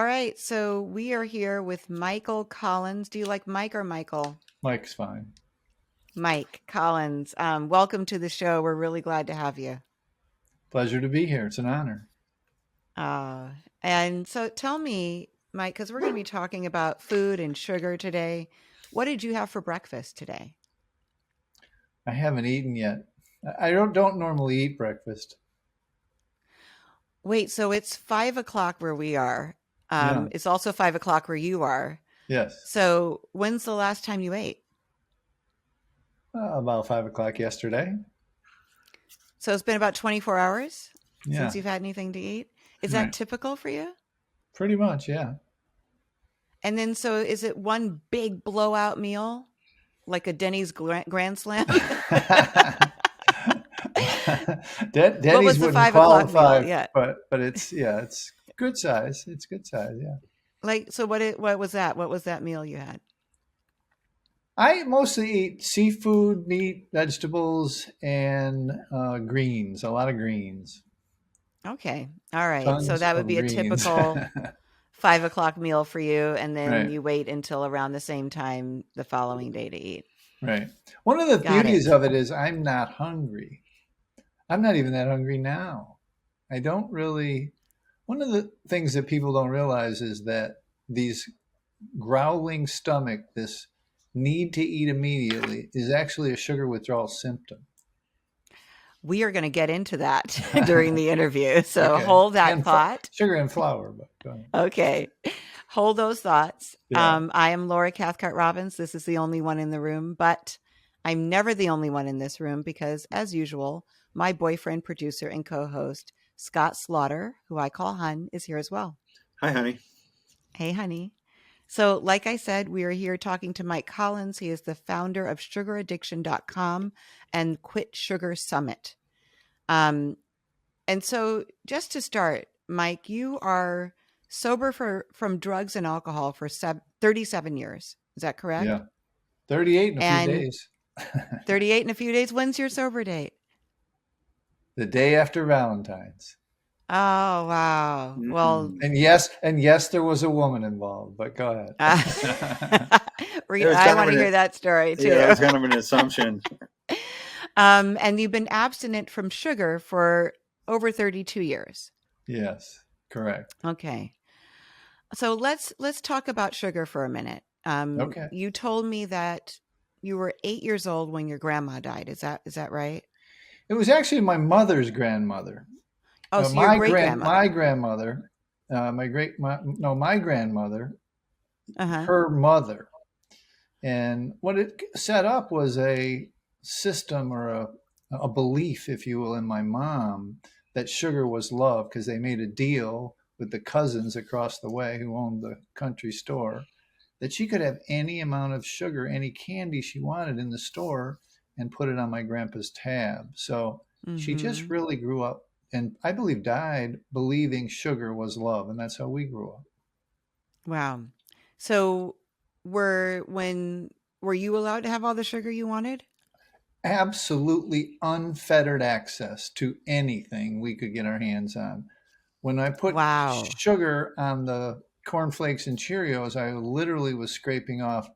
right. So we are here with Michael Collins. Do you like Mike or Michael? Mike's fine. Mike Collins. Welcome to the show. We're really glad to have you. Pleasure to be here. It's an honor. Uh, and so tell me, Mike, because we're going to be talking about food and sugar today. What did you have for breakfast today? I haven't eaten yet. I don't normally eat breakfast. Wait, so it's 5 o'clock where we are. Yeah. It's also 5 o'clock where you are. Yes. So when's the last time you ate? About 5 o'clock yesterday. So it's been about 24 hours Yeah. since you've had anything to eat. Is that Right. typical for you? Pretty much. Yeah. And then, so is it one big blowout meal, like a Denny's Grand Slam? What Denny's was the wouldn't 5 o'clock meal? qualify, Yeah. but it's good size. It's good size. Yeah. Like, so what was that? What was that meal you had? I mostly eat seafood, meat, vegetables, and greens. A lot of greens. Okay. All right. So Tons that would of be a greens. typical 5 o'clock meal for you. And then Right. you wait until around the same time the following day to eat. Right. One of the Got beauties it. of it is I'm not hungry. I'm not even that hungry now. I don't really. One of the things that people don't realize is that these growling stomach, this need to eat immediately, is actually a sugar withdrawal symptom. We are going to get into that during the interview. So Okay. hold that And thought. sugar and flour, but go ahead. Okay. Hold those thoughts. Yeah. I am Laura Cathcart Robbins. This is the only one in the room, but I'm never the only one in this room because, as usual, my boyfriend, producer, and co host, Scott Slaughter, who I call Hun, is here as well. Hi, honey. Hey, honey. So, like I said, we are here talking to Mike Collins. He is the founder of sugaraddiction.com and Quit Sugar Summit. And so, just to start, Mike, you are sober from drugs and alcohol for 37 years. Is that correct? Yeah. 38 in a few And days. 38 in a few days. When's your sober date? The day after Valentine's. Oh, wow. Well, And yes, there was a woman involved, but go ahead. I It was want kind of to an- hear that story too. Yeah, it was kind of an assumption. And you've been abstinent from sugar for over 32 years. Yes, correct. Okay. So let's talk about sugar for a minute. Okay. You told me that you were 8 years old when your grandma died. Is that right? It was actually my mother's grandmother. Oh, so your great grandmother. My grandmother, my grandmother, Uh-huh. her mother. And what it set up was a system or a belief, if you will, in my mom that sugar was love because they made a deal with the cousins across the way who owned the country store that she could have any amount of sugar, any candy she wanted in the store and put it on my grandpa's tab. So she just really grew up and I believe died believing sugar was love. And that's how we grew up. Wow. So were you allowed to have all the sugar you wanted? Absolutely unfettered access to anything we could get our hands on. When I put Wow. sugar on the cornflakes and Cheerios, I literally was scraping off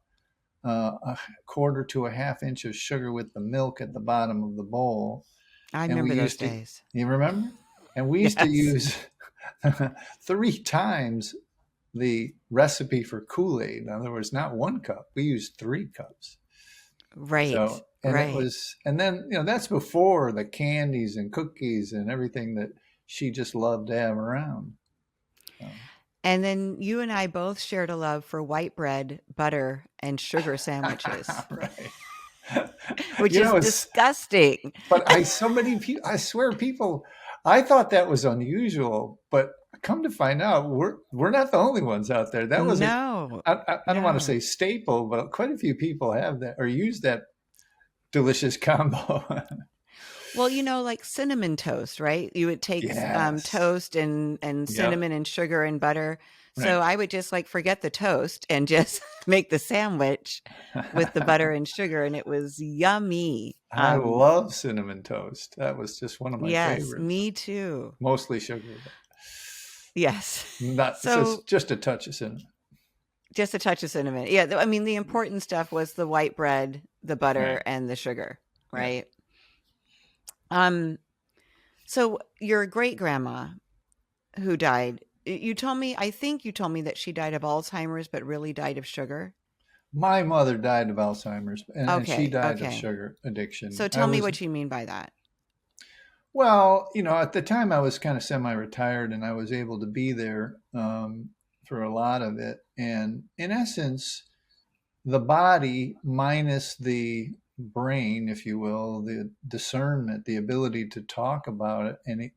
a quarter to a half inch of sugar with the milk at the bottom of the bowl. I And remember we those used to, days. you remember? And we used to Yes. use 3 times the recipe for Kool-Aid. In other words, not 1 cup. We used 3 cups. Right. So, and Right. it was, and then, that's before the candies and cookies and everything that she just loved to have around. So, And then you and I both shared a love for white bread, butter, and sugar sandwiches, right. which You is know, it's, disgusting. but so many people, I swear people, I thought that was unusual, but come to find out, we're not the only ones out there. That was No, I don't want to no. say staple, but quite a few people have that or use that delicious combo. Well, like cinnamon toast, right? You would take Yes. toast and Yep. cinnamon and sugar and butter. Right. So I would just forget the toast and just make the sandwich with the butter and sugar, and it was yummy. I love cinnamon toast. That was just one of my Yes, favorites. me too. Mostly sugar. Yes. Not So just a touch of cinnamon. just a touch of cinnamon. Yeah. I mean, the important stuff was the white bread, the butter, Right. and the sugar, Yeah. right? Um, so your great grandma who died, you told me, I think you told me that she died of Alzheimer's, but really died of sugar. My mother died of Alzheimer's, and she Okay. died of Okay. sugar addiction. So I tell me was what you mean by that. Well, at the time I was kind of semi-retired and I was able to be there for a lot of it. And in essence, the body minus the brain, if you will, the discernment, the ability to talk about it.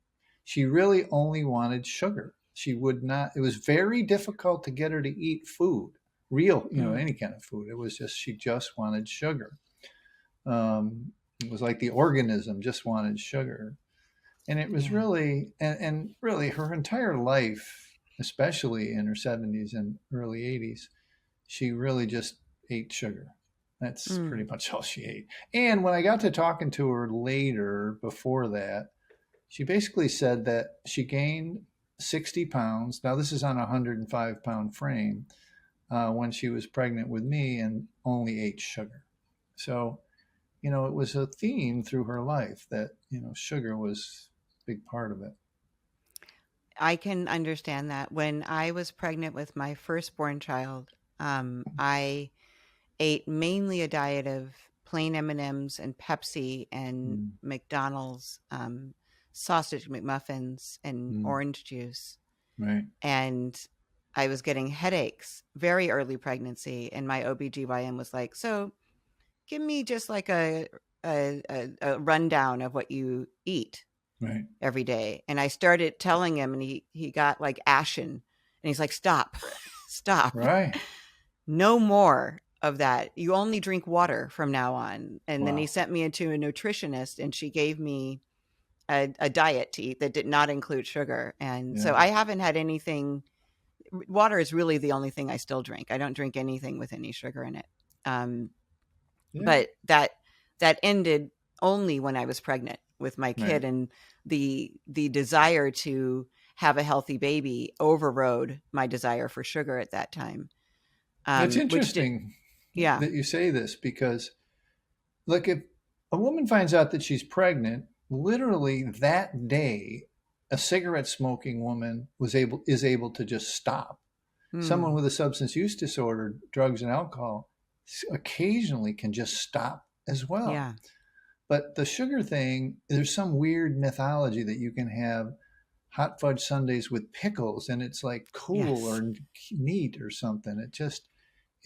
She really only wanted sugar. She would not, it was very difficult to get her to eat food, real, Mm, any kind of food. It was just, she just wanted sugar. It was like the organism just wanted sugar. And it was yeah. really, and really her entire life, especially in her 70s and early 80s, she really just ate sugar. That's pretty Mm, much all she ate. And when I got to talking to her later, before that, she basically said that she gained 60 pounds. Now, this is on a 105-pound frame when she was pregnant with me and only ate sugar. So, it was a theme through her life that, sugar was a big part of it. I can understand that. When I was pregnant with my firstborn child, I ate mainly a diet of plain M&Ms and Pepsi and Mm, McDonald's, sausage McMuffins and mm, orange juice. right. And I was getting headaches very early pregnancy. And my OBGYN was like, so give me just like a rundown of what you eat Right. every day. And I started telling him, and he got like ashen, and he's like, stop, stop, Right. no more of that. You only drink water from now on. And then he Wow. sent me into a nutritionist, and she gave me a diet to eat that did not include sugar. And Yeah. so I haven't had anything. Water is really the only thing I still drink. I don't drink anything with any sugar in it. Um, Yeah. but that ended only when I was pregnant with my Right. kid, and the desire to have a healthy baby overrode my desire for sugar at that time. It's Which did, interesting yeah, that you say this because, look, if a woman finds out that she's pregnant, literally that day, a cigarette smoking woman is able to just stop. Someone mm, with a substance use disorder, drugs and alcohol, occasionally can just stop as well. yeah, But the sugar thing, there's some weird mythology that you can have hot fudge sundaes with pickles and it's like cool yes. or neat or something.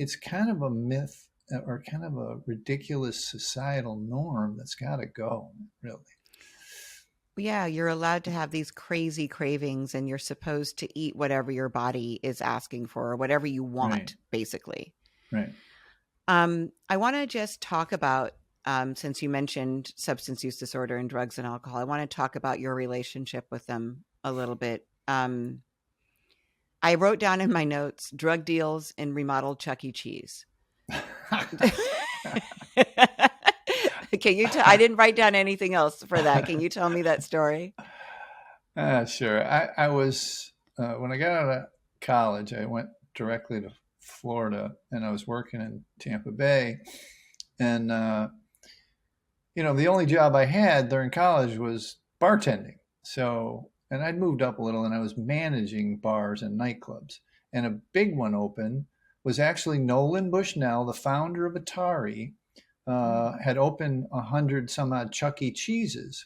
It's kind of a myth or kind of a ridiculous societal norm that's got to go, really. Yeah, you're allowed to have these crazy cravings, and you're supposed to eat whatever your body is asking for, or whatever you Right, want, basically. right. I want to just talk about, since you mentioned substance use disorder and drugs and alcohol, I want to talk about your relationship with them a little bit. I wrote down in my notes drug deals in remodeled Chuck E. Cheese. Can you tell? I didn't write down anything else for that. Can you tell me that story? Sure. I was, when I got out of college, I went directly to Florida and I was working in Tampa Bay. And, the only job I had during college was bartending. So, and I'd moved up a little and I was managing bars and nightclubs. And a big one open was actually Nolan Bushnell, the founder of Atari, Mm. had opened 100 some odd Chuck E. Cheeses.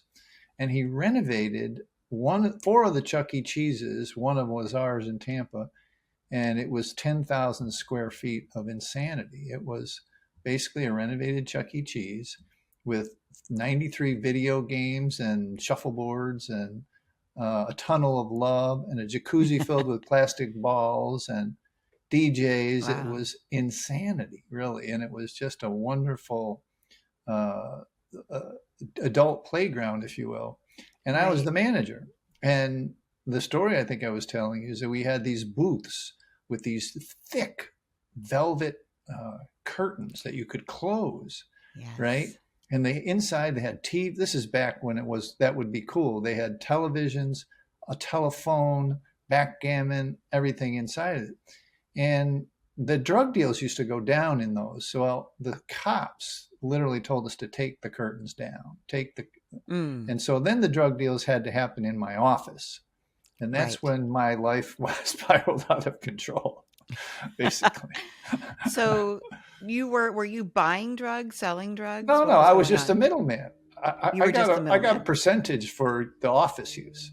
And he renovated four of the Chuck E. Cheeses. One of them was ours in Tampa, and it was 10,000 square feet of insanity. It was basically a renovated Chuck E. Cheese with 93 video games and shuffleboards and a tunnel of love and a jacuzzi filled with plastic balls and DJs. It Wow. was insanity, really. And it was just a wonderful uh, uh, adult playground, if you will. And I was Right. the manager. And the story I think I was telling you is that we had these booths with these thick velvet curtains that you could close, right? Yes. And they inside they had TV. This is back when it was that would be cool. They had televisions, a telephone, backgammon, everything inside of it. And the drug deals used to go down in those. So the cops literally told us to take the curtains down, Mm, and so then the drug deals had to happen in my office. And that's right. when my life was spiraled out of control, basically. So were you buying drugs, selling drugs? No, What no, was I was going just a on? middleman. You were just the I got a middleman. percentage for the office use.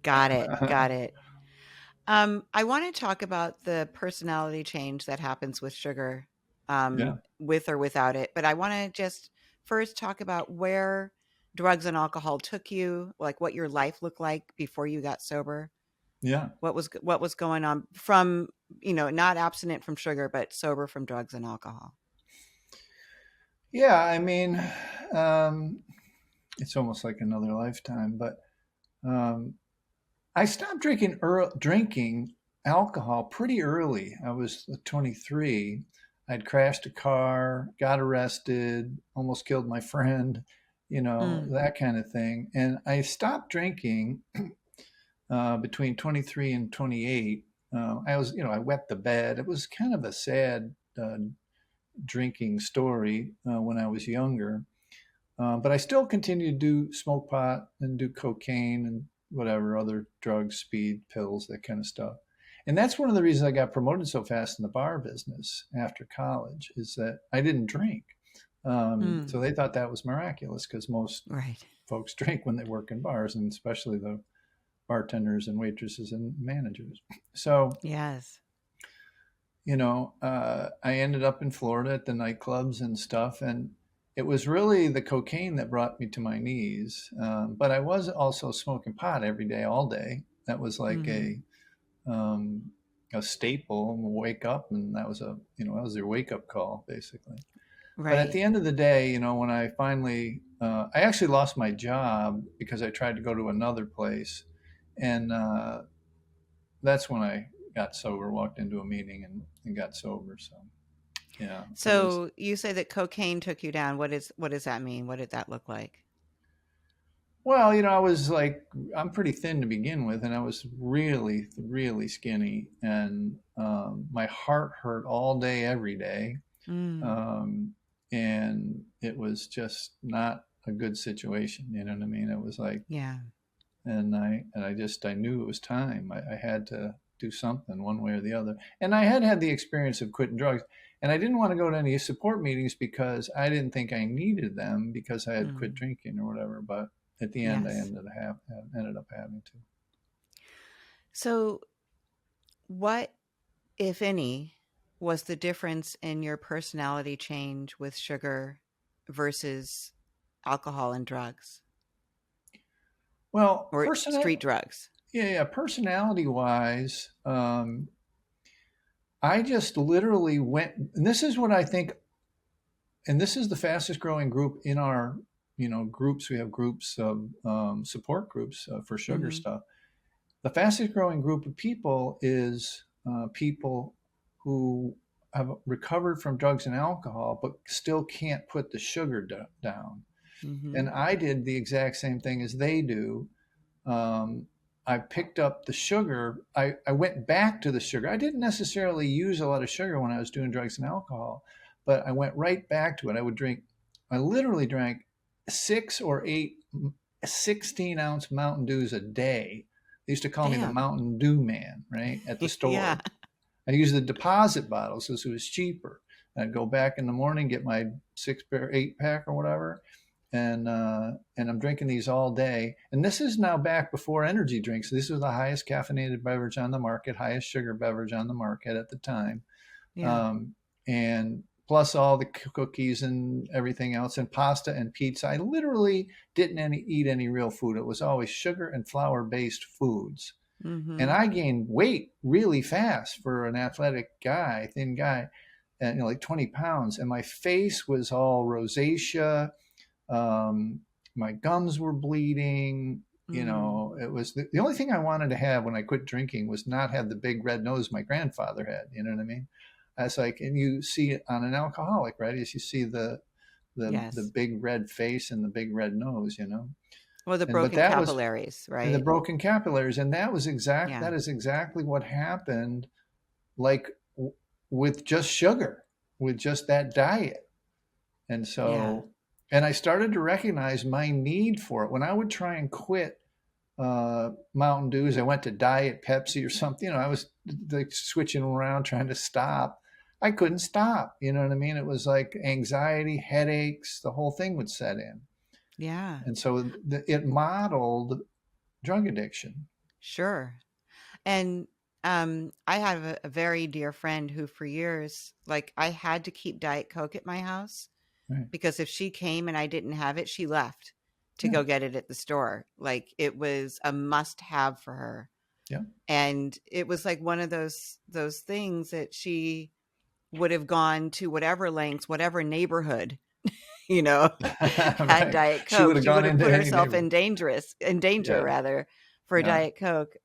Got it. Got it. I want to talk about the personality change that happens with sugar, Yeah, with or without it. But I want to just first talk about where drugs and alcohol took you, like what your life looked like before you got sober. yeah, What was going on from, not abstinent from sugar, but sober from drugs and alcohol. yeah. I mean, um, it's almost like another lifetime. But um, I stopped drinking alcohol pretty early. I was 23. I'd crashed a car, got arrested, almost killed my friend, Mm, that kind of thing. And I stopped drinking between 23 and 28. I wet the bed. It was kind of a sad drinking story when I was younger. But I still continue to do smoke pot and do cocaine and whatever other drugs, speed, pills, that kind of stuff. And that's one of the reasons I got promoted so fast in the bar business after college is that I didn't drink. mm, So they thought that was miraculous because most right. folks drink when they work in bars, and especially the bartenders and waitresses and managers. So, Yes. I ended up in Florida at the nightclubs and stuff, and it was really the cocaine that brought me to my knees. But I was also smoking pot every day, all day. That was like Hmm. um, a staple. Wake up, and that was your wake up call, basically. But at Right. the end of the day, when I finally, I actually lost my job because I tried to go to another place, and that's when I got sober. Walked into a meeting and got sober. So yeah, it was. So you say that cocaine took you down. What does that mean? What did that look like? Well, I was like, I'm pretty thin to begin with, and I was really, really skinny, and my heart hurt all day, every day, Mm, um, and it was just not a good situation. You know what I mean? It was like, yeah. I knew it was time. I had to do something one way or the other. And I had the experience of quitting drugs, and I didn't want to go to any support meetings because I didn't think I needed them because I had quit Mm, drinking or whatever. But at the end, I yes. ended up having to. So what, if any, was the difference in your personality change with sugar versus alcohol and drugs Well, or street drugs? yeah, personality wise, I just literally went, and this is what I think, and this is the fastest growing group in our, groups. We have groups of support groups for sugar Hmm. stuff. The fastest growing group of people is people who have recovered from drugs and alcohol, but still can't put the sugar down. Hmm. And I did the exact same thing as they do. um, I picked up the sugar. I went back to the sugar. I didn't necessarily use a lot of sugar when I was doing drugs and alcohol, but I went right back to it. I literally drank 6 or 8 16-ounce Mountain Dews a day. They used to call me the Damn. Mountain Dew man, right? At the Yeah. store. I used the deposit bottles because it was cheaper. I'd go back in the morning, get my 8 pack or whatever, and I'm drinking these all day. And this is now back before energy drinks. This was the highest caffeinated beverage on the market, highest sugar beverage on the market at the time, Yeah. um, and plus all the cookies and everything else, and pasta and pizza. I literally didn't eat any real food. It was always sugar and flour based foods. And Hmm. I gained weight really fast for an athletic guy, thin guy, and like 20 pounds. And my face was all rosacea. Um, my gums were bleeding. Mm. It was the only thing I wanted to have when I quit drinking was not have the big red nose my grandfather had. You know what I mean? That's like, and you see it on an alcoholic, right? As you see the Yes. big red face and the big red nose. Well, the But broken that was capillaries, in the right? broken capillaries, and Yeah. that is exactly what happened, like with just sugar, with just that diet. And Yeah. so, and I started to recognize my need for it when I would try and quit Mountain Dews. I went to Diet Pepsi or something. I was like switching around trying to stop. I couldn't stop. You know what I mean? It was like anxiety, headaches, the whole thing would set in. Yeah. And so it modeled drug addiction. Sure. And I have a very dear friend who, for years, like I had to keep Diet Coke at my house Right. because if she came and I didn't have it, she left to Yeah. go get it at the store. Like it was a must have for her. Yeah. And it was like one of those things that she would have gone to whatever lengths, whatever neighborhood, you know, had Right. Diet She would Coke. have She gone would have into put any herself neighborhood. in danger Yeah. rather for a Yeah. Diet Coke.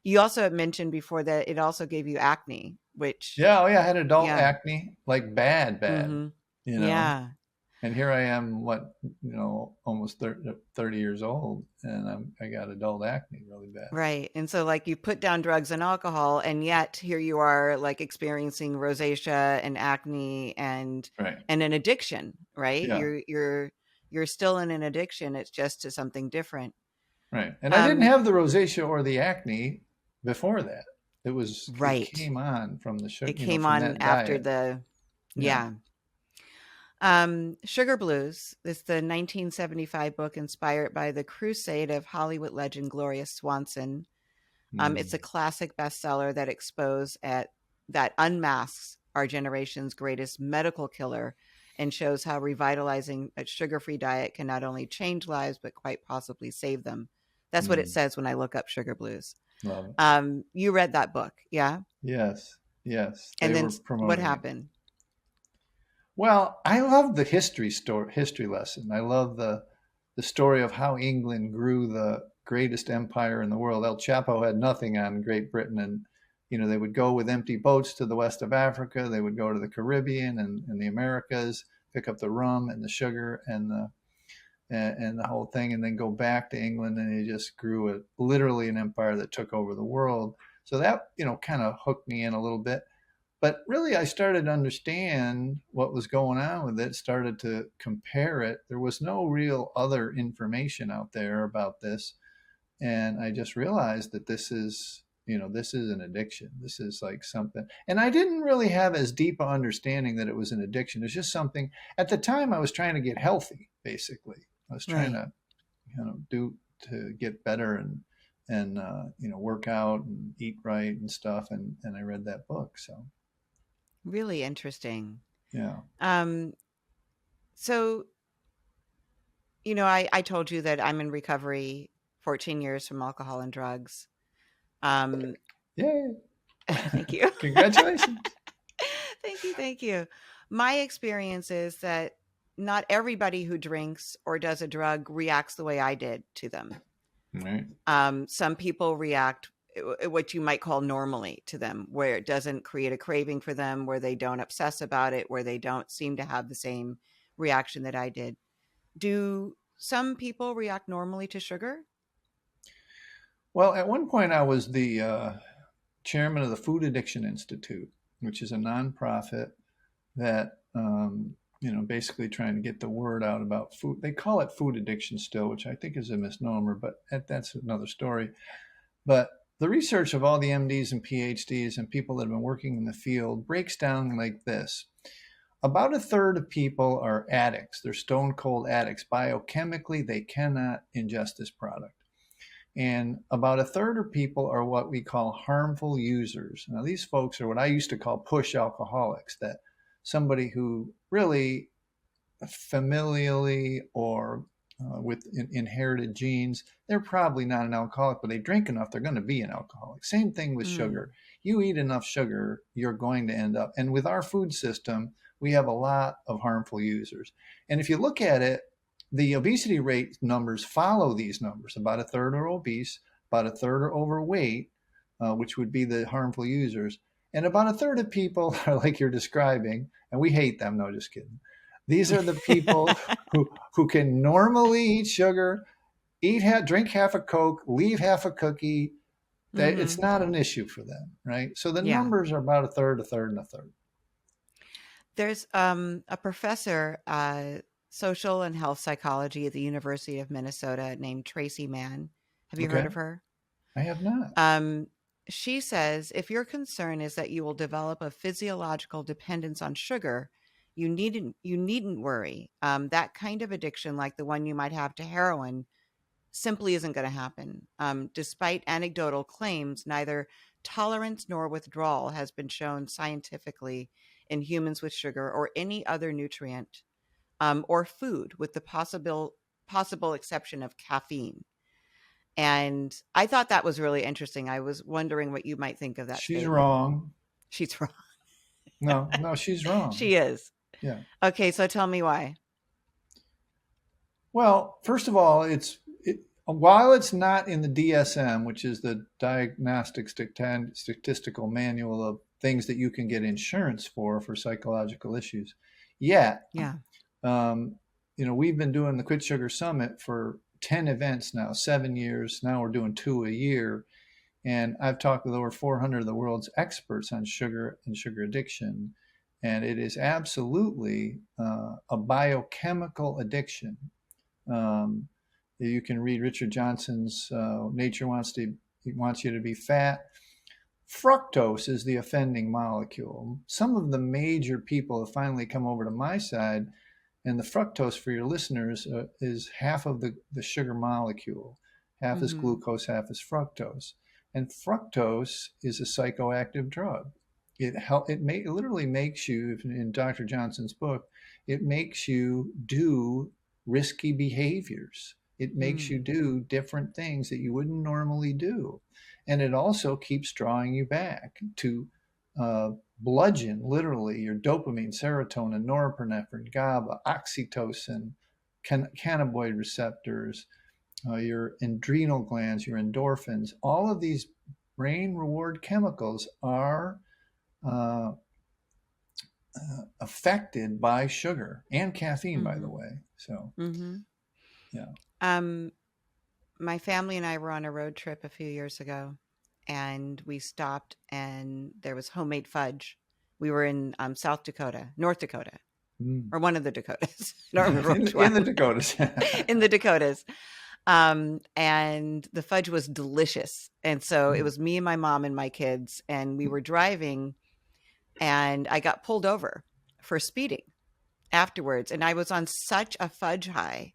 You also had mentioned before that it also gave you acne, which Yeah. Oh, yeah. I had adult yeah. acne, like bad, Mm-hmm. you know. Yeah. And here I am, almost 30 years old, and I got adult acne really bad. Right. And so like you put down drugs and alcohol and yet here you are like experiencing rosacea and acne Right. and an addiction, right? Yeah. You're still in an addiction. It's just to something different. Right. And I didn't Um, have the rosacea or the acne before that. It right. came on from the It sugar, came from on that after diet. the Yeah. yeah. Sugar Blues is the 1975 book inspired by the crusade of Hollywood legend Gloria Swanson. It's a Mm. classic bestseller that unmasks our generation's greatest medical killer and shows how revitalizing a sugar-free diet can not only change lives but quite possibly save them. That's what it Mm. says when I look up Sugar Blues. Love it. You read that book, yeah? Yes. Yes. And They then were what promoting it. happened? Well, I love the history lesson. I love the story of how England grew the greatest empire in the world. El Chapo had nothing on Great Britain, and they would go with empty boats to the west of Africa. They would go to the Caribbean and the Americas, pick up the rum and the sugar and the whole thing, and then go back to England, and he just grew literally an empire that took over the world. So that kind of hooked me in a little bit. But really, I started to understand what was going on with it, started to compare it. There was no real other information out there about this. And I just realized that this is an addiction. This is like something. And I didn't really have as deep an understanding that it was an addiction. It's just something. At the time, I was trying to get healthy, basically. I was trying Right. to, do to get better and work out and eat right and stuff. And I read that book. So, Really interesting. yeah. Um, so, I told you that I'm in recovery 14 years from alcohol and drugs. Um, Yay. thank you. Congratulations. Thank you. My experience is that not everybody who drinks or does a drug reacts the way I did to them. Right. Some people react what you might call normally to them, where it doesn't create a craving for them, where they don't obsess about it, where they don't seem to have the same reaction that I did. Do some people react normally to sugar? Well, at one point, I was the chairman of the Food Addiction Institute, which is a nonprofit that, basically trying to get the word out about food. They call it food addiction still, which I think is a misnomer, but that's another story. But the research of all the MDs and PhDs and people that have been working in the field breaks down like this. About a third of people are addicts. They're stone cold addicts. Biochemically, they cannot ingest this product. And about a third of people are what we call harmful users. Now, these folks are what I used to call push alcoholics, that somebody who really familially or with inherited genes, they're probably not an alcoholic, but they drink enough, they're going to be an alcoholic. Same thing with sugar. You eat enough sugar, you're going to end up. And with our food system, we have a lot of harmful users. And if you look at it, the obesity rate numbers follow these numbers. About a third are obese, about a third are overweight, which would be the harmful users. And about a third of people are like you're describing, and we hate them. No, just kidding. These are the people who can normally eat sugar drink half a Coke, leave half a cookie. That it's Mm-hmm. not an issue for them, right? So the Yeah. numbers are about a third, a third, and a third. There's a professor, social and health psychology at the University of Minnesota named Tracy Mann. Have you heard Okay, of her? I have not. Um, she says if your concern is that you will develop a physiological dependence on sugar, you needn't worry. That kind of addiction, like the one you might have to heroin, simply isn't going to happen. Despite anecdotal claims, neither tolerance nor withdrawal has been shown scientifically in humans with sugar or any other nutrient or food, with the possible exception of caffeine. And I thought that was really interesting. I was wondering what you might think of that She's statement. wrong. She's wrong. No, no, she's wrong. She is. Yeah. Okay, so tell me why. Well, first of all, while it's not in the DSM, which is the Diagnostic Statistical Manual of things that you can get insurance for psychological issues, yet, Yeah. um, we've been doing the Quit Sugar Summit for 10 events now, 7 years. Now we're doing 2 a year. And I've talked with over 400 of the world's experts on sugar and sugar addiction. And it is absolutely a biochemical addiction. Um, you can read Richard Johnson's Nature wants you to be fat. Fructose is the offending molecule. Some of the major people have finally come over to my side, and the fructose for your listeners is half of the sugar molecule. Half is Mm-hmm. glucose, half is fructose. And fructose is a psychoactive drug. It literally makes you, in Dr. Johnson's book, it makes you do risky behaviors. It makes you Mm. do different things that you wouldn't normally do. And it also keeps drawing you back to bludgeon, literally, your dopamine, serotonin, norepinephrine, GABA, oxytocin, cannabinoid receptors, your adrenal glands, your endorphins. All of these brain reward chemicals are uh, affected by sugar and caffeine, by the Mm-hmm. way. So, Mm-hmm. yeah. Um, my family and I were on a road trip a few years ago, and we stopped, and there was homemade fudge. We were in South Dakota, North Dakota, Mm. or one of the Dakotas. I don't remember which In the one. Dakotas. In the Dakotas. And the fudge was delicious. And so it Mm. was me and my mom and my kids, and we were driving, and I got pulled over for speeding afterwards. And I was on such a fudge high,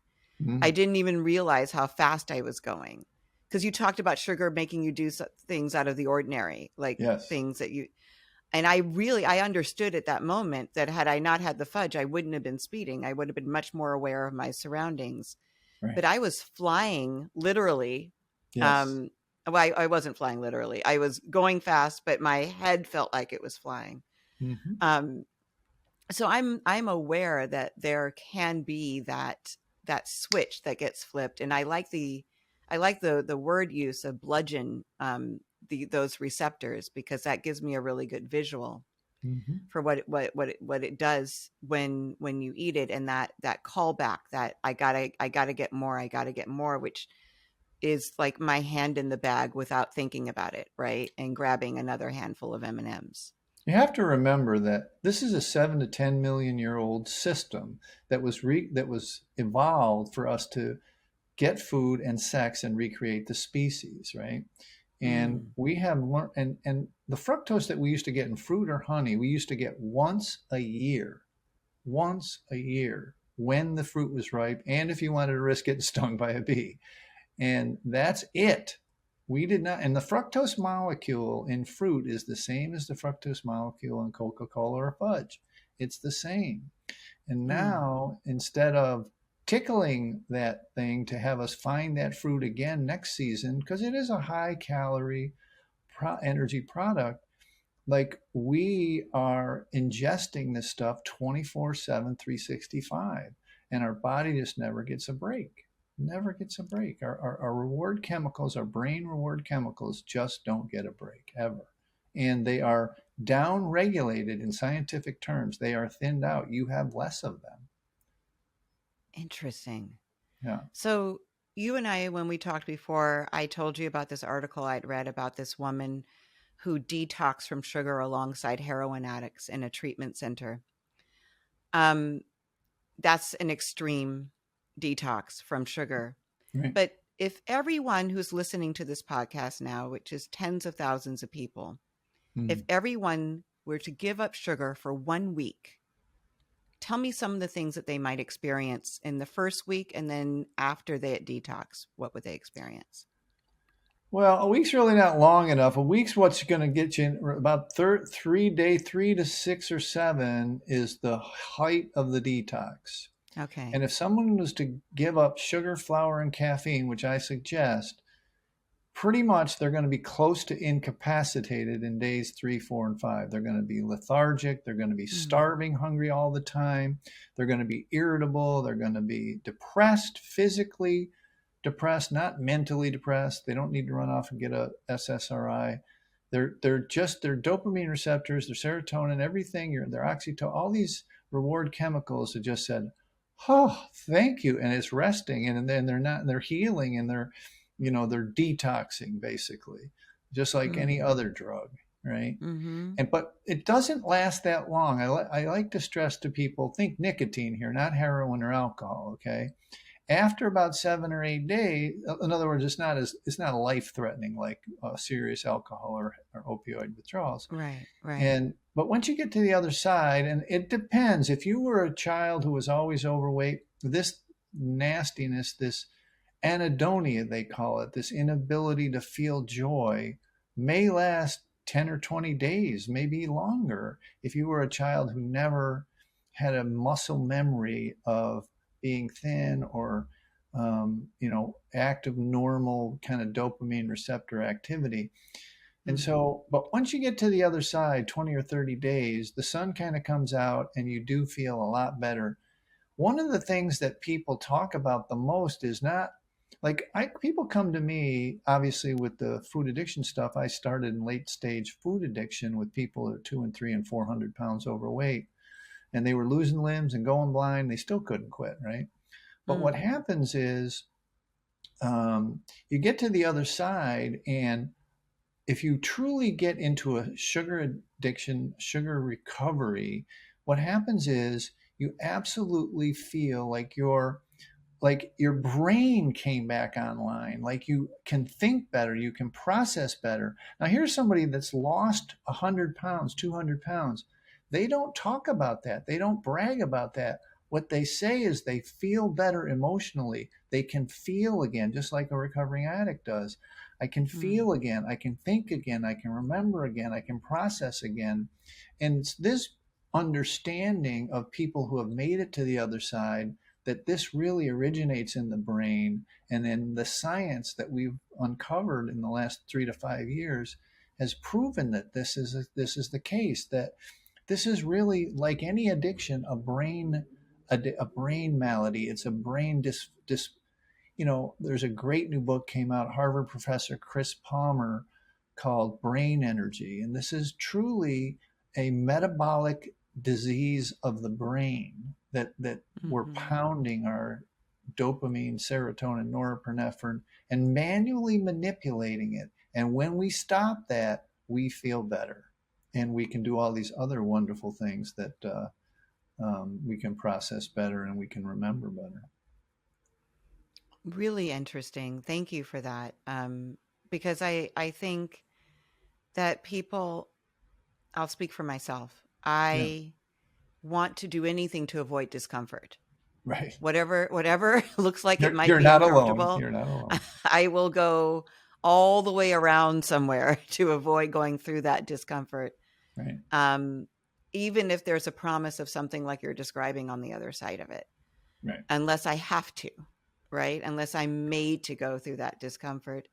I Mm. didn't even realize how fast I was going. Because you talked about sugar making you do things out of the ordinary, like Yes. things that you, and I understood at that moment that had I not had the fudge, I wouldn't have been speeding. I would have been much more aware of my surroundings. Right. But I was flying literally. Yes. Um, well, I wasn't flying literally. I was going fast, but my head felt like it was flying. Mm-hmm. Um, so I'm aware that there can be that switch that gets flipped, and I like the word use of bludgeon, those receptors, because that gives me a really good visual Mm-hmm. for what it does when you eat it, and that callback, that I gotta get more, which is like my hand in the bag without thinking about it, right, and grabbing another handful of M&Ms. You have to remember that this is a 7 to 10 million year old system that was evolved for us to get food and sex and recreate the species, right? And Mm, we have learned, and the fructose that we used to get in fruit or honey, we used to get once a year when the fruit was ripe, and if you wanted to risk getting stung by a bee. And that's it. We did not, and the fructose molecule in fruit is the same as the fructose molecule in Coca-Cola or fudge. It's the same. And mm, now, instead of tickling that thing to have us find that fruit again next season, because it is a high calorie energy product, like we are ingesting this stuff 24/7, 365, and our body just never gets a break. Never gets a break. Our reward chemicals, our brain reward chemicals, just don't get a break ever. And they are down regulated in scientific terms. They are thinned out. You have less of them. interesting. Yeah. So you and I, when we talked before, I told you about this article I'd read about this woman who detoxed from sugar alongside heroin addicts in a treatment center. Um, that's an extreme detox from sugar. Right. But if everyone who's listening to this podcast now, which is tens of thousands of people, if Mm. everyone were to give up sugar for 1 week, tell me some of the things that they might experience in the first week, and then after they at detox, what would they experience? Well, a week's really not long enough. A week's what's going to get you in about 3 to 6 or 7 is the height of the detox. Okay. And if someone was to give up sugar, flour, and caffeine, which I suggest, pretty much they're going to be close to incapacitated in days 3, 4, and 5. They're going to be lethargic. They're going to be Mm. starving, hungry all the time. They're going to be irritable. They're going to be depressed, physically depressed, not mentally depressed. They don't need to run off and get a SSRI. They're just their dopamine receptors, their serotonin, everything, their oxytocin, all these reward chemicals have just said, "Oh, thank you," and it's resting, and then they're healing, and they're detoxing basically, just like any Mm. other drug, right? Mm-hmm. But it doesn't last that long. I like to stress to people, think nicotine here, not heroin or alcohol. Okay, after about 7 or 8 days, in other words, it's not life threatening like serious alcohol or opioid withdrawals. Right. Right. And but once you get to the other side, and it depends. If you were a child who was always overweight, this nastiness, this anhedonia, they call it, this inability to feel joy, may last 10 or 20 days, maybe longer. If you were a child who never had a muscle memory of being thin or active, normal kind of dopamine receptor activity. And Mm. so, but once you get to the other side, 20 or 30 days, the sun kind of comes out and you do feel a lot better. One of the things that people talk about the most is not like people come to me obviously with the food addiction stuff. I started in late stage food addiction with people that are 200 and 300 and 400 pounds overweight, and they were losing limbs and going blind. They still couldn't quit, right? But what Mm. happens is you get to the other side, and if you truly get into a sugar addiction, sugar recovery, what happens is you absolutely feel like your brain came back online, like you can think better, you can process better. Now here's somebody that's lost 100 pounds, 200 pounds. They don't talk about that, they don't brag about that. What they say is they feel better emotionally. They can feel again, just like a recovering addict does. I can Mm. feel again, I can think again, I can remember again, I can process again. And it's this understanding of people who have made it to the other side, that this really originates in the brain. And then the science that we've uncovered in the last 3 to 5 years has proven that this is the case, that this is really like any addiction, a brain malady. It's a brain there's a great new book came out, Harvard professor Chris Palmer, called Brain Energy. And this is truly a metabolic disease of the brain, that we're Mm-hmm. pounding our dopamine, serotonin, norepinephrine, and manually manipulating it. And when we stop that, we feel better. And we can do all these other wonderful things that we can process better and we can remember better. Really interesting. Thank you for that. Because I think that people, I'll speak for myself. Yeah, I want to do anything to avoid discomfort. right. Whatever looks like it might You're be not alone. uncomfortable, You're not alone. I will go all the way around somewhere to avoid going through that discomfort. Right. Um, Even if there's a promise of something like you're describing on the other side of it, Right. unless I have to, right? Unless I'm made to go through that discomfort.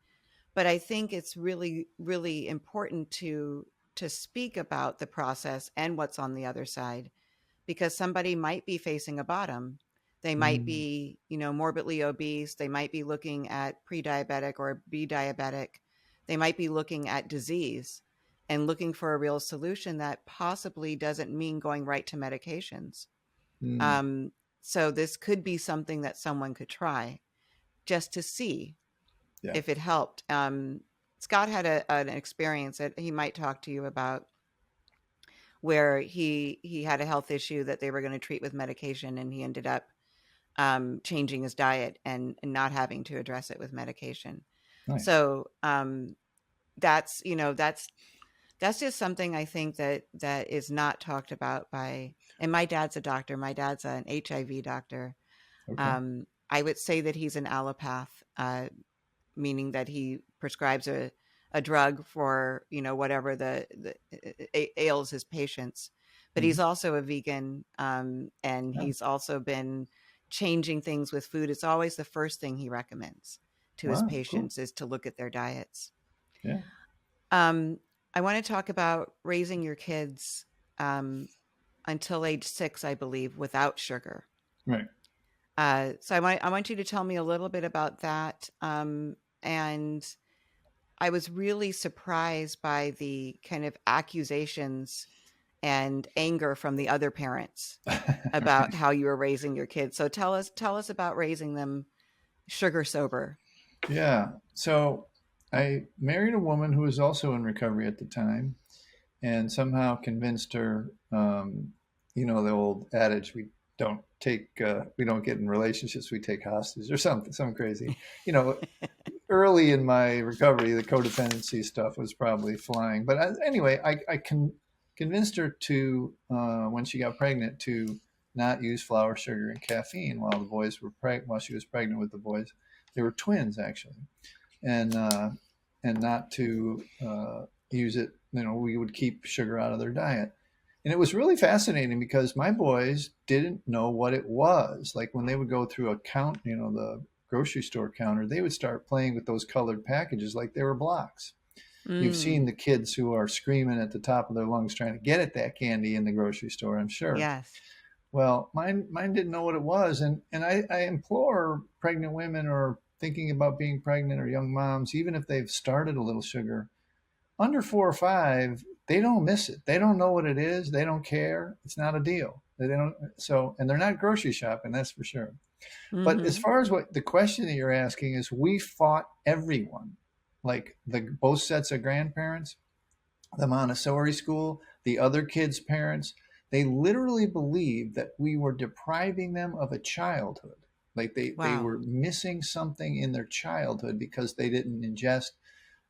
But I think it's really, really important to speak about the process and what's on the other side, because somebody might be facing a bottom. They might Mm, be, morbidly obese. They might be looking at pre-diabetic or be diabetic. They might be looking at disease and looking for a real solution that possibly doesn't mean going right to medications. mm, Um, so this could be something that someone could try just to see Yeah. if it helped. Scott had an experience that he might talk to you about, where he had a health issue that they were going to treat with medication, and he ended up changing his diet and not having to address it with medication. Nice. So that's, that's just something I think that is not talked about by. And my dad's a doctor. My dad's an HIV doctor. Okay. I would say that he's an allopath, meaning that he prescribes a drug for, whatever the ails his patients. But Hmm. he's also a vegan, and Yeah. he's also been changing things with food. It's always the first thing he recommends to his Wow. Cool. patients is to look at their diets. Yeah. Um, I want to talk about raising your kids um, until age 6, I believe, without sugar. Right. So I want you to tell me a little bit about that. And I was really surprised by the kind of accusations and anger from the other parents about Right. how you were raising your kids. So tell us about raising them sugar sober. Yeah. So I married a woman who was also in recovery at the time, and somehow convinced her. The old adage: we don't get in relationships, we take hostage, or some crazy. You know, early in my recovery, the codependency stuff was probably flying. But anyway, I convinced her to, when she got pregnant, to not use flour, sugar, and caffeine while the boys were while she was pregnant with the boys. They were twins actually, and uh, and not to use it. We would keep sugar out of their diet. And it was really fascinating because my boys didn't know what it was. Like when they would go through a the grocery store counter, they would start playing with those colored packages like they were blocks. You've seen Mm, the kids who are screaming at the top of their lungs trying to get at that candy in the grocery store, I'm sure. yes. Well, mine didn't know what it was. And I implore pregnant women or thinking about being pregnant or young moms, even if they've started a little sugar, under 4 or 5, they don't miss it. They don't know what it is. They don't care. It's not a deal. They don't. So, and they're not grocery shopping, that's for sure. But as Mm-hmm. far as what the question that you're asking is, we fought everyone, like both sets of grandparents, the Montessori school, the other kids' parents. They literally believed that we were depriving them of a childhood. Like they Wow. were missing something in their childhood because they didn't ingest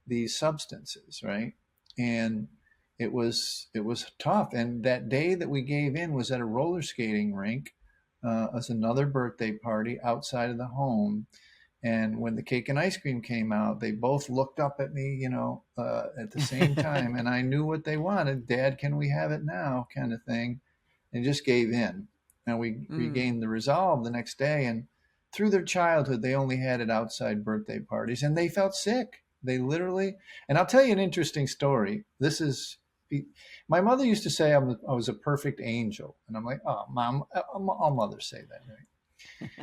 these substances, right? And it was tough. And that day that we gave in was at a roller skating rink, as another birthday party outside of the home. And when the cake and ice cream came out, they both looked up at me, at the same time, and I knew what they wanted. Dad, can we have it now? Kind of thing, and just gave in. And we Mm. regained the resolve the next day. And through their childhood, they only had it outside birthday parties, and they felt sick. They literally, and I'll tell you an interesting story. This is, my mother used to say I was a perfect angel, and I'm like, oh, mom, all mothers say that, right?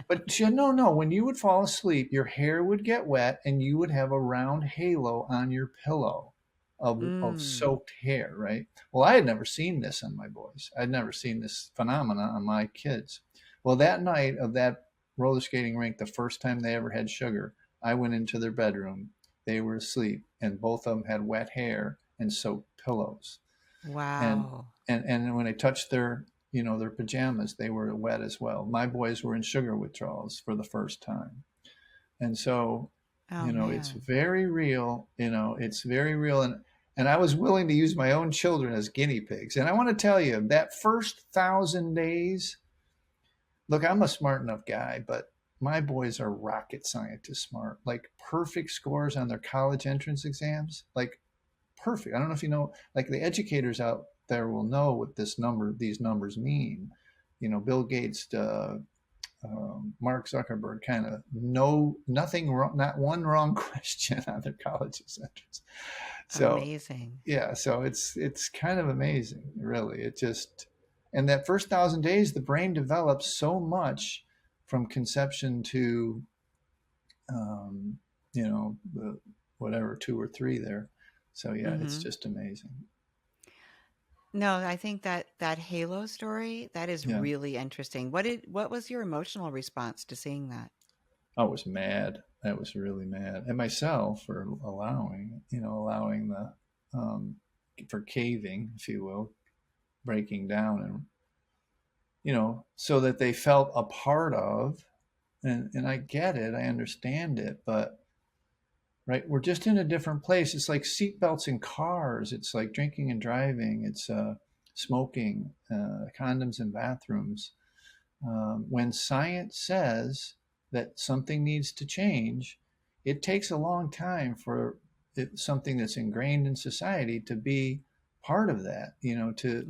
But she said, no, no. When you would fall asleep, your hair would get wet and you would have a round halo on your pillow of Mm. soaked hair, right? Well, I had never seen this on my boys. I'd never seen this phenomena on my kids. Well, that night of that roller skating rink, the first time they ever had sugar, I went into their bedroom. They were asleep, and both of them had wet hair and soaked pillows. And Wow. and when I touched their pajamas, they were wet as well. My boys were in sugar withdrawals for the first time. And so, Oh it's man. very real. It's very real. And I was willing to use my own children as guinea pigs. And I want to tell you that first 1,000 days, look, I'm a smart enough guy, but my boys are rocket scientist smart, like perfect scores on their college entrance exams, like perfect. I don't know if you know, like the educators out there will know what these numbers mean. Bill Gates, Mark Zuckerberg, kind of know nothing wrong, not one wrong question on their college entrance. So Amazing. yeah, so it's kind of amazing, really. It just, and that first 1,000 days, the brain develops so much from conception to, um, the whatever 2 or 3 there. So yeah, it's Mm-hmm. just amazing. No, I think that Halo story, that is Yeah. really interesting. What was your emotional response to seeing that? I was mad. I was really mad at myself for allowing the, for caving, if you will, breaking down, and so that they felt a part of. And I get it, I understand it, but right, we're just in a different place. It's like seatbelts in cars. It's like drinking and driving. It's smoking, condoms in bathrooms. When science says that something needs to change, it takes a long time for something that's ingrained in society to be part of that,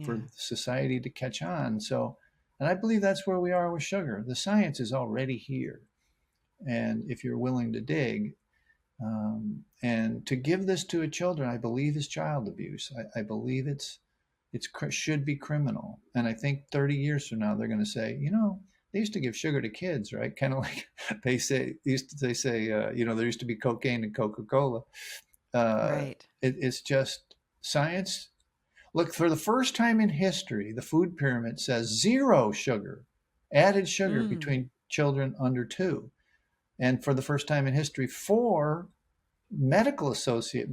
for Yeah. society to catch on. So, and I believe that's where we are with sugar. The science is already here. And if you're willing to dig, and to give this to a children, I believe is child abuse. I believe it's should be criminal. And I think 30 years from now, they're going to say, they used to give sugar to kids, right? Kind of like they say, there used to be cocaine in Coca-Cola. Right. It's just science. Look, for the first time in history, the food pyramid says zero sugar, added sugar Mm. between children under 2. And for the first time in history, 4 medical associates,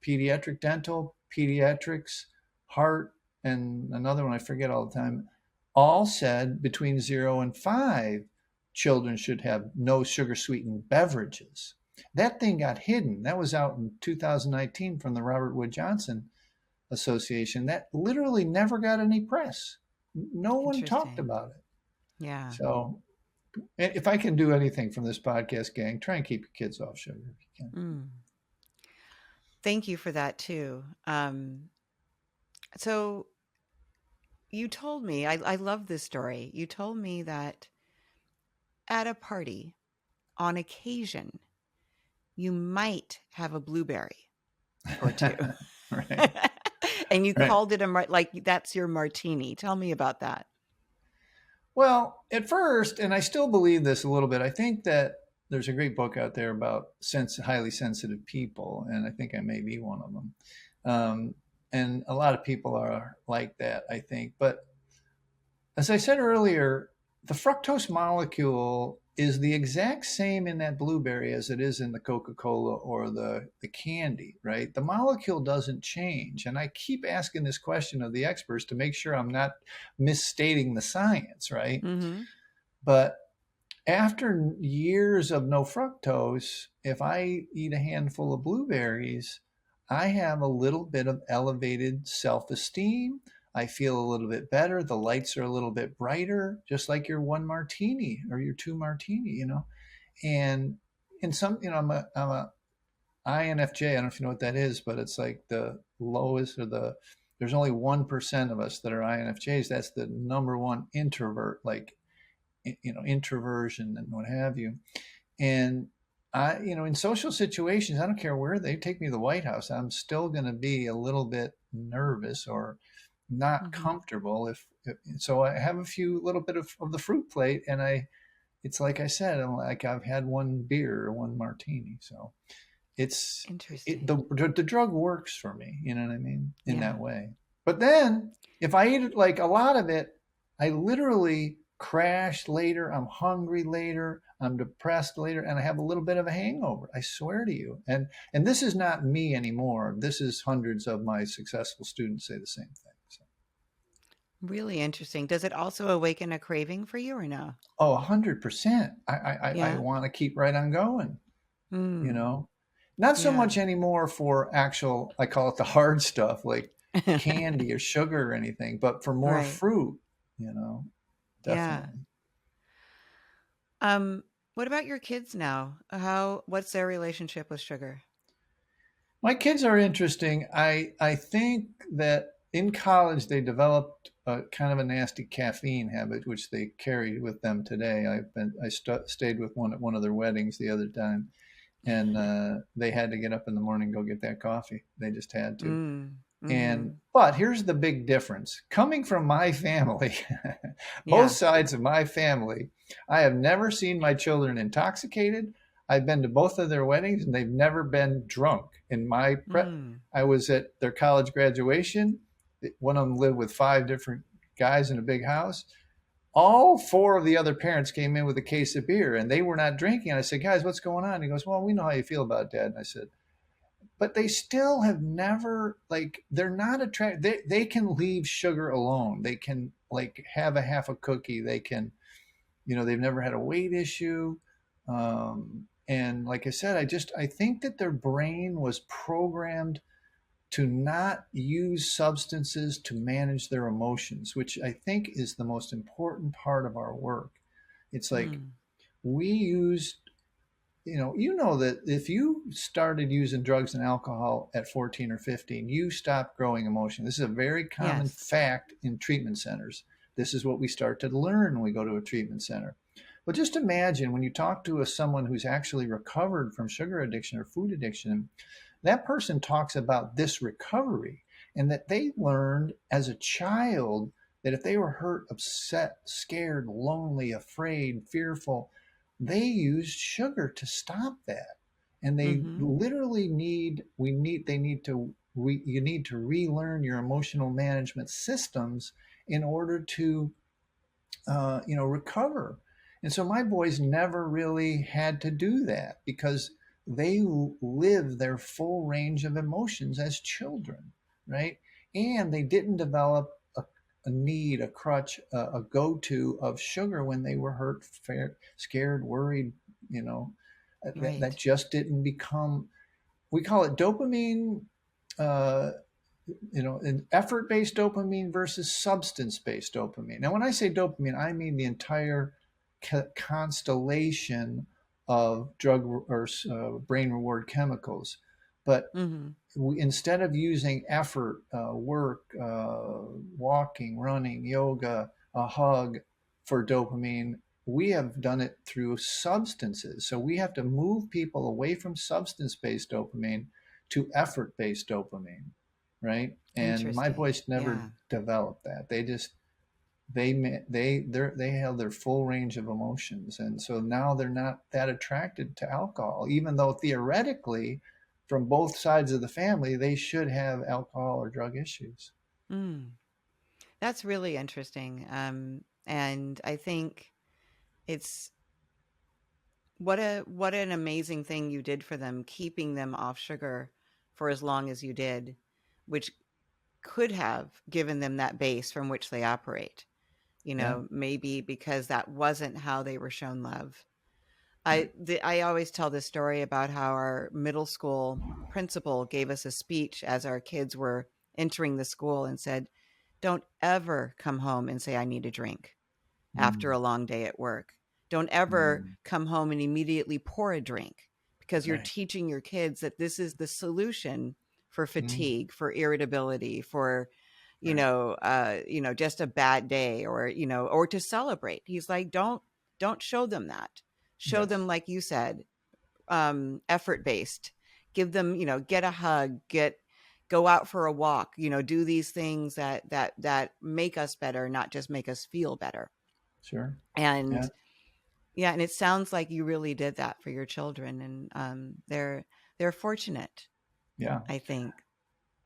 pediatric dental, pediatrics, heart, and another one I forget all the time, all said between 0 and 5, children should have no sugar sweetened beverages. That thing got hidden. That was out in 2019 from the Robert Wood Johnson Association. That literally never got any press. No one talked Interesting. about it. Yeah. So if I can do anything from this podcast, gang, try and keep your kids off sugar if you can. Mm. Thank you for that too. So you told me, I love this story. You told me that at a party, on occasion, you might have a blueberry or two. Right. And you Right. called it like that's your martini. Tell me about that. Well, at first, and I still believe this a little bit, I think that there's a great book out there about highly sensitive people, and I think I may be one of them. And a lot of people are like that, I think. But as I said earlier, the fructose molecule is the exact same in that blueberry as it is in the Coca-Cola or the candy, right? The molecule doesn't change. And I keep asking this question of the experts to make sure I'm not misstating the science, right? Mm-hmm. But after years of no fructose, if I eat a handful of blueberries, I have a little bit of elevated self-esteem. I feel a little bit better. The lights are a little bit brighter, just like your 1 martini or your 2 martini, And in some, I'm a INFJ. I don't know if you know what that is, but it's like the lowest there's only 1% of us that are INFJs. That's the number one introvert, like, introversion and what have you. And I, in social situations, I don't care where they take me to the White House, I'm still going to be a little bit nervous or not Mm-hmm. comfortable. So I have a few little bit of the fruit plate, and it's like I said, I've had 1 beer or 1 martini. So Interesting. the drug works for me. You know what I mean? In Yeah. that way. But then if I eat it, like a lot of it, I literally crash later. I'm hungry later. I'm depressed later, and I have a little bit of a hangover. I swear to you. And this is not me anymore. This is hundreds of my successful students say the same thing. So, Really interesting. Does it also awaken a craving for you or no? 100%. I Yeah. want to keep right on going. You Mm. know, not so Yeah. much anymore for actual, I call it the hard stuff like candy or sugar or anything, but for more Right. fruit, Yeah. definitely. What about your kids now? What's their relationship with sugar? My kids are interesting. I think that in college they developed a kind of a nasty caffeine habit, which they carry with them today. Stayed with one at one of their weddings the other time, and they had to get up in the morning and go get that coffee. They just had to. Mm. Mm-hmm. But here's the big difference. Coming from my family, both Yeah. sides of my family, I have never seen my children intoxicated. I've been to both of their weddings and they've never been drunk. Mm. I was at their college graduation. One of them lived with 5 different guys in a big house. all four of the other parents came in with a case of beer and they were not drinking. And I said, guys, what's going on? He goes, well, we know how you feel about Dad. And I said, but they still have never, like, they're not attracted. They can leave sugar alone. They can, like, have a half a cookie. They can, they've never had a weight issue. And like I said, I think that their brain was programmed to not use substances to manage their emotions, which I think is the most important part of our work. It's like Mm. we used, that if you started using drugs and alcohol at 14 or 15, you stopped growing emotion. This is a very common Yes. fact in treatment centers. This is what we start to learn when we go to a treatment center. But just imagine when you talk to someone who's actually recovered from sugar addiction or food addiction, that person talks about this recovery and that they learned as a child that if they were hurt, upset, scared, lonely, afraid, fearful, they used sugar to stop that. And they Mm-hmm. literally you need to relearn your emotional management systems in order to recover. And so my boys never really had to do that because they live their full range of emotions as children, right? And they didn't develop a need, a crutch, a go-to of sugar when they were hurt, scared, worried, you know, that Right. just didn't become, we call it dopamine, uh, an effort-based dopamine versus substance-based dopamine. Now, when I say dopamine, I mean the entire constellation of drug or brain reward chemicals. But Mm-hmm. instead of using effort, work, walking, running, yoga, a hug for dopamine, we have done it through substances. So we have to move people away from substance based dopamine to effort based dopamine, right? And my Interesting. boys never Yeah. developed that. They held their full range of emotions, and so now they're not that attracted to alcohol, even though theoretically from both sides of the family they should have alcohol or drug issues. Mm. That's really interesting. And I think it's what an amazing thing you did for them, keeping them off sugar for as long as you did, which could have given them that base from which they operate. Yeah, Maybe because that wasn't how they were shown love. right. I always tell this story about how our middle school principal gave us a speech as our kids were entering the school and said, "Don't ever come home and say I need a drink after Mm, a long day at work. Don't ever mm, come home and immediately pour a drink because you're right. teaching your kids that this is the solution for Mm, fatigue, for irritability, for right. just a bad day or or to celebrate." He's like, don't show them that. Show them, Yes, like you said, effort based. Give them, get a hug, go out for a walk, do these things that make us better, not just make us feel better. sure. Yeah, And yeah, and it sounds like you really did that for your children, and they're fortunate, yeah. I think.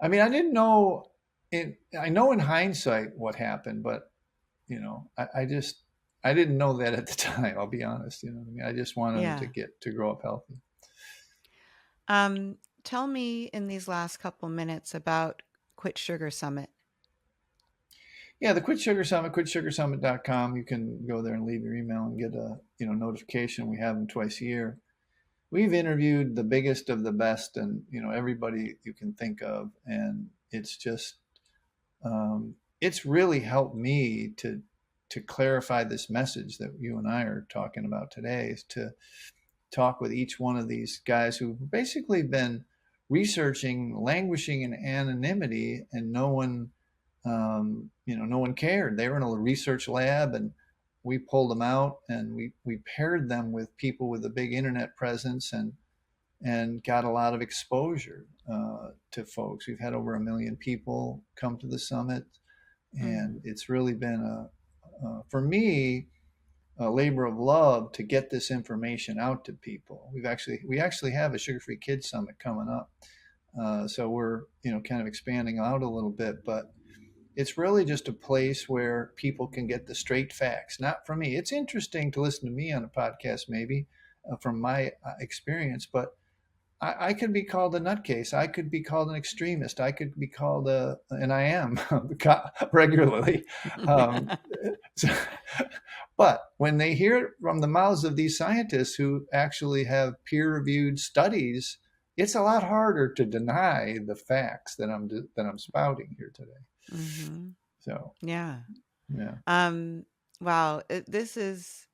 I mean, I didn't know I know in hindsight what happened, but I didn't know that at the time. I'll be honest. I mean, I just wanted them to Yeah. get to grow up healthy. Tell me in these last couple minutes about Quit Sugar Summit. Yeah, the Quit Sugar Summit, quitsugarsummit.com. You can go there and leave your email and get a notification. We have them twice a year. We've interviewed the biggest of the best, and everybody you can think of, and it's really helped me to clarify this message that you and I are talking about today. Is to talk with each one of these guys who've basically been researching, languishing in anonymity, and no one cared. They were in a research lab, and we pulled them out, and we paired them with people with a big internet presence, and got a lot of exposure to folks. We've had over 1 million people come to the summit, and Mm, it's really been for me a labor of love to get this information out to people. We actually have a Sugar Free Kids Summit coming up, so we're kind of expanding out a little bit. But It's really just a place where people can get the straight facts, not from me. It's interesting to listen to me on a podcast, maybe from my experience, but I could be called a nutcase. I could be called an extremist. I could be called and I am regularly. Um, so, but when they hear it from the mouths of these scientists who actually have peer-reviewed studies, it's a lot harder to deny the facts that I'm spouting here today. Mm-hmm. So Yeah. yeah, Wow. This is,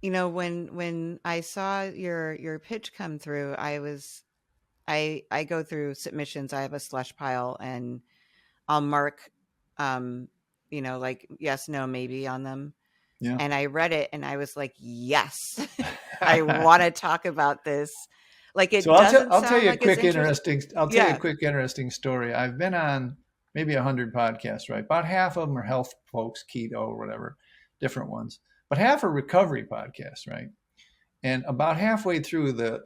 when I saw your pitch come through, I go through submissions. I have a slush pile, and I'll mark, um, like yes, no, maybe on them. yeah. And I read it and I was like, yes, I want to talk about this. Like, So it doesn't I'll tell sound you a like it's quick interesting. interesting I'll tell you a Yeah. quick interesting story. I've been on maybe 100 podcasts, right? About half of them are health folks, keto or whatever, different ones. But half are recovery podcasts, right? And about halfway through, the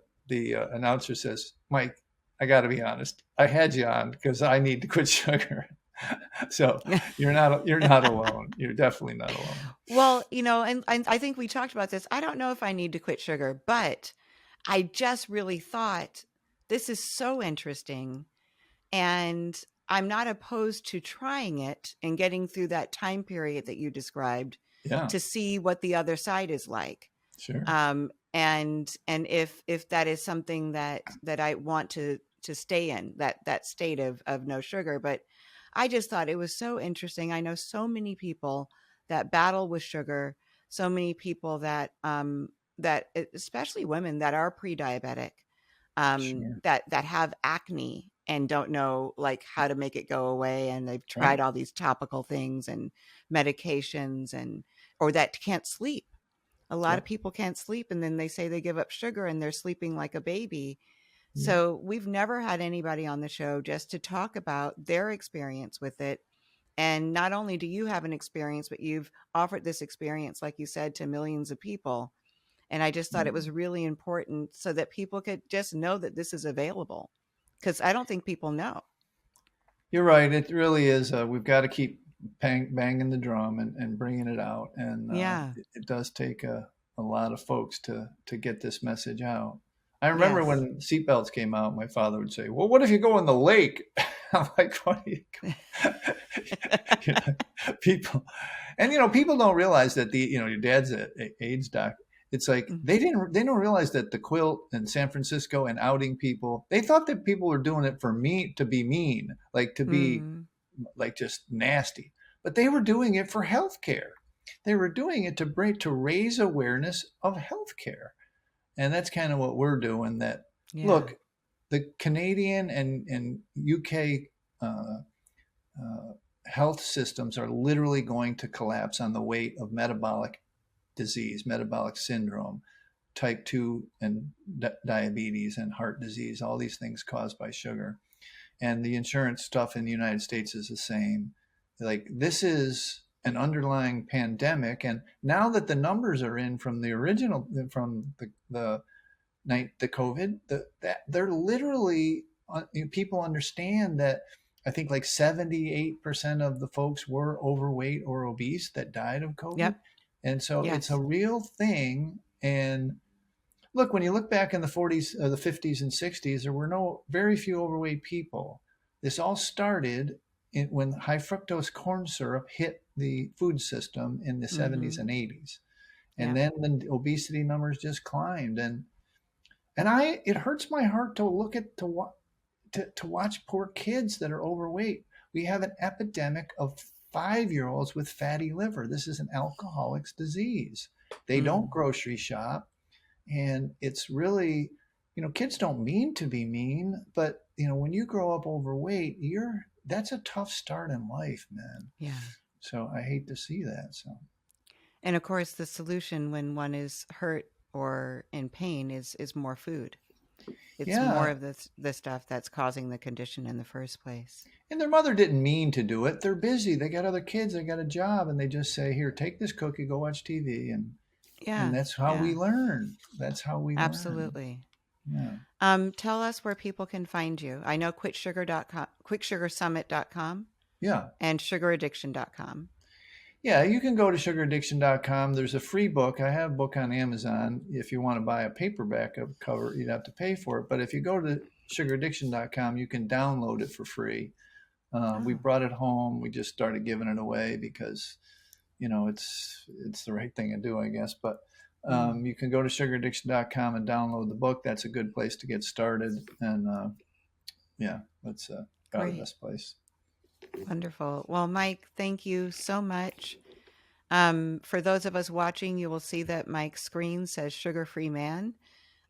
announcer says, "Mike, I got to be honest. I had you on because I need to quit sugar." So you're not alone. You're definitely not alone. Well, and I think we talked about this. I don't know if I need to quit sugar, but I just really thought this is so interesting. And I'm not opposed to trying it and getting through that time period that you described Yeah, to see what the other side is like. sure. And if that is something that I want to stay in, that state of no sugar. But I just thought it was so interesting. I know so many people that battle with sugar, so many people that especially women that are pre-diabetic, Sure. that have acne and don't know like how to make it go away, and they've Right. tried all these topical things and medications, and or that can't sleep. A lot of Yep. people can't sleep, and then they say they give up sugar and they're sleeping like a baby. Yep. So we've never had anybody on the show just to talk about their experience with it. And not only do you have an experience, but you've offered this experience, like you said, to millions of people. And I just thought Yep. it was really important so that people could just know that this is available, because I don't think people know. You're right. It really is. We've got to keep banging the drum and bringing it out. And Yeah. it does take a lot of folks to get this message out. I remember Yes. when seatbelts came out, my father would say, "Well, what if you go in the lake?" I'm like, "What do you you know, people?" And people don't realize that your dad's a AIDS doc. It's like Mm. they don't realize that the quilt in San Francisco and outing people, they thought that people were doing it for me to be mean, like to be Mm. like just nasty. But they were doing it for healthcare. They were doing it to raise awareness of healthcare. And that's kind of what we're doing. That Yeah. look, the Canadian and UK uh, health systems are literally going to collapse on the weight of metabolic disease, metabolic syndrome, type 2 and diabetes and heart disease, all these things caused by sugar. And the insurance stuff in the United States is the same. Like, this is an underlying pandemic. And now that the numbers are in from the original, from the COVID, that they're literally, people understand that. I think like 78% of the folks were overweight or obese that died of COVID. Yep. And so it's a Yes. real thing. And look, when you look back in the 40s, the 50s and 60s, there were very few overweight people. This all started when high fructose corn syrup hit the food system in the 70s Mm-hmm. and 80s. And Yep. then the obesity numbers just climbed. And it hurts my heart to look at to watch poor kids that are overweight. We have an epidemic of 5-year-olds with fatty liver. This is an alcoholic's disease. They don't Mm. grocery shop. And it's really, kids don't mean to be mean, but when you grow up overweight, that's a tough start in life, man. Yeah. So I hate to see that. So And of course, the solution when one is hurt or in pain is more food. It's more yeah. of the stuff that's causing the condition in the first place. And their mother didn't mean to do it. They're busy. They got other kids. They got a job, and they just say, "Here, take this cookie, go watch TV," and Yeah. that's how we Yeah. learn. That's how we learn. Absolutely. Yeah. Tell us where people can find you. I know quitsugar.com, quitsugarsummit.com. Yeah. and sugaraddiction.com. Yeah, you can go to sugaraddiction.com. There's a free book. I have a book on Amazon. If you want to buy a paperback of cover, you'd have to pay for it. But if you go to sugaraddiction.com, you can download it for free. We Oh, brought it home. We just started giving it away because, it's the right thing to do, I guess. But mm, you can go to sugaraddiction.com and download the book. That's a good place to get started. And yeah, that's probably the great. best place. Wonderful. Well, Mike, thank you so much. For those of us watching, you will see that Mike's screen says sugar free man,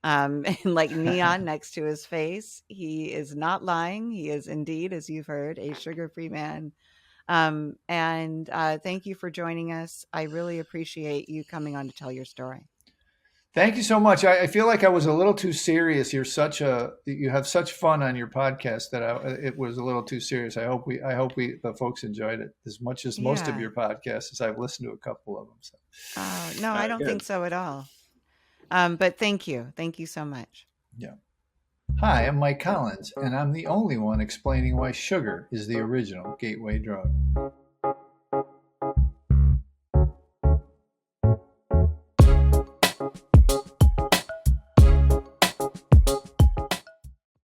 in like neon next to his face. He is not lying. He is indeed, as you've heard, a sugar free man. And thank you for joining us. I really appreciate you coming on to tell your story. Thank you so much. I feel like I was a little too serious. You have such fun on your podcast that it was a little too serious. I hope the folks enjoyed it as much as most of Yeah. your podcasts, as I've listened to a couple of them. So, Oh, no, I don't think Good. so at all. But thank you. Thank you so much. yeah. Hi, I'm Mike Collins, and I'm the only one explaining why sugar is the original gateway drug.